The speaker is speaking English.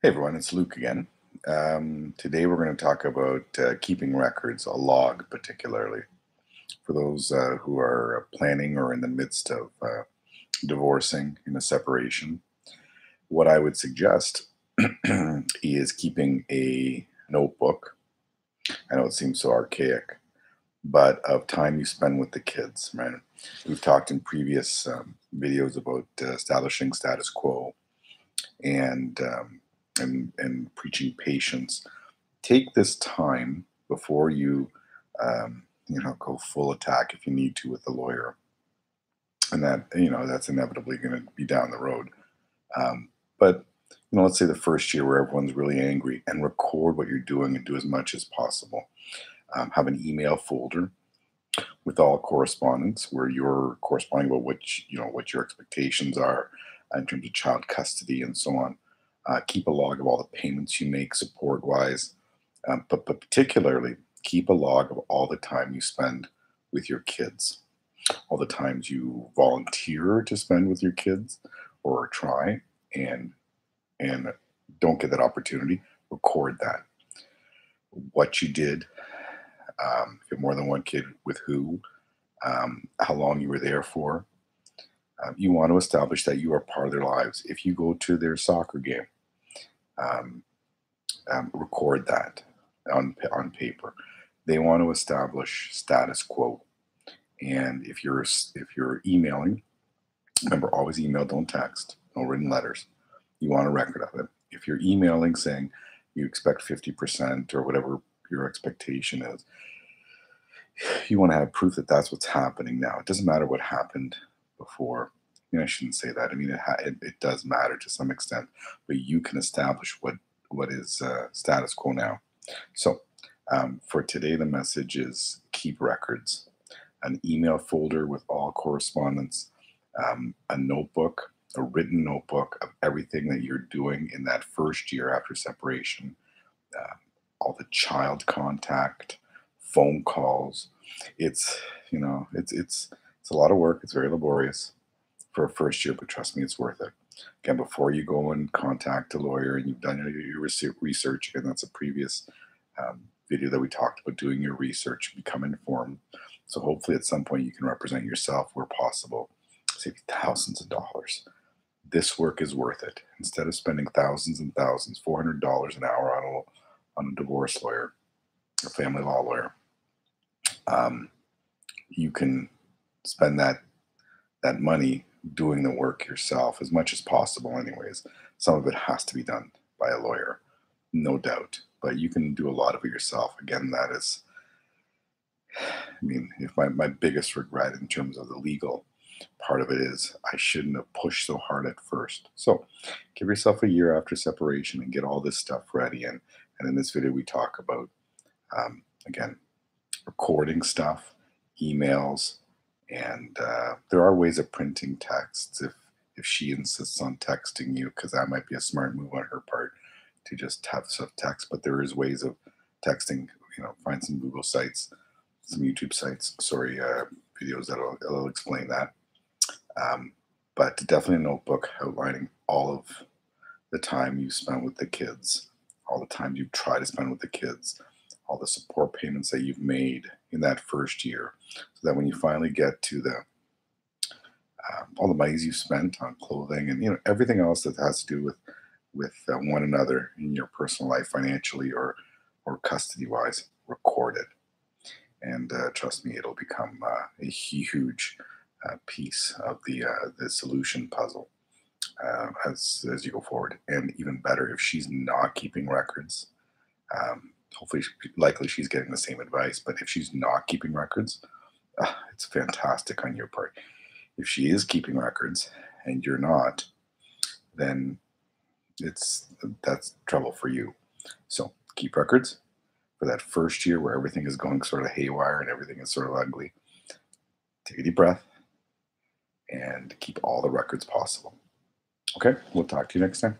Hey everyone, it's Luke again. Today we're going to talk about keeping records, a log particularly, for those who are planning or in the midst of divorcing in a separation. What I would suggest is keeping a notebook. I know it seems so archaic, but of time you spend with the kids, right? We've talked in previous videos about establishing status quo and and preaching patience. Take this time before you go full attack if you need to with the lawyer, and that's inevitably going to be down the road. But let's say the first year where everyone's really angry, and record what you're doing and do as much as possible. Have an email folder with all correspondence where you're corresponding about what your expectations are in terms of child custody and so on. Keep a log of all the payments you make support wise, but particularly keep a log of all the time you spend with your kids, all the times you volunteer to spend with your kids or try and don't get that opportunity. Record that. What you did, if you have more than one kid, with who, how long you were there for. You want to establish that you are part of their lives. If you go to their soccer game, um, record that on paper. They want to establish status quo. And if you're emailing, remember, always email, don't text, no written letters. You want a record of it. If you're emailing saying you expect 50% or whatever your expectation is, you want to have proof that that's what's happening now. It doesn't matter what happened before. I shouldn't say that. I mean, it does matter to some extent, but you can establish what is status quo now. So for today, the message is keep records, an email folder with all correspondence, a notebook, a written notebook of everything that you're doing in that first year after separation, uh, all the child contact, phone calls. It's it's a lot of work. It's very laborious for a first year, but trust me, it's worth it. Again, before you go and contact a lawyer and you've done your research, again, that's a previous video that we talked about doing your research, become informed. So hopefully at some point you can represent yourself where possible, save you thousands of dollars. This work is worth it. Instead of spending thousands and thousands, $400 an hour on a divorce lawyer, a family law lawyer, um, you can spend that money doing the work yourself as much as possible. Anyways, some of it has to be done by a lawyer, no doubt, but you can do a lot of it yourself. Again, that is, I mean, if my biggest regret in terms of the legal part of it is I shouldn't have pushed so hard at first. So give yourself a year after separation and get all this stuff ready. And in this video, we talk about, again, recording stuff, emails, and there are ways of printing texts if she insists on texting you, because that might be a smart move on her part to just have stuff text. But there is ways of texting. Find some Google sites, some YouTube sites, sorry, videos that'll explain that. But definitely a notebook outlining all of the time you spent with the kids, all the time you try to spend with the kids, all the support payments that you've made in that first year, so that when you finally get to the all the monies you spent on clothing and everything else that has to do with one another in your personal life, financially or custody wise, record it. And trust me, it'll become a huge piece of the solution puzzle as you go forward. And even better, if she's not keeping records, hopefully, likely she's getting the same advice. But if she's not keeping records, it's fantastic on your part. If she is keeping records and you're not, then that's trouble for you. So keep records for that first year where everything is going sort of haywire and everything is sort of ugly. Take a deep breath and keep all the records possible. Okay, we'll talk to you next time.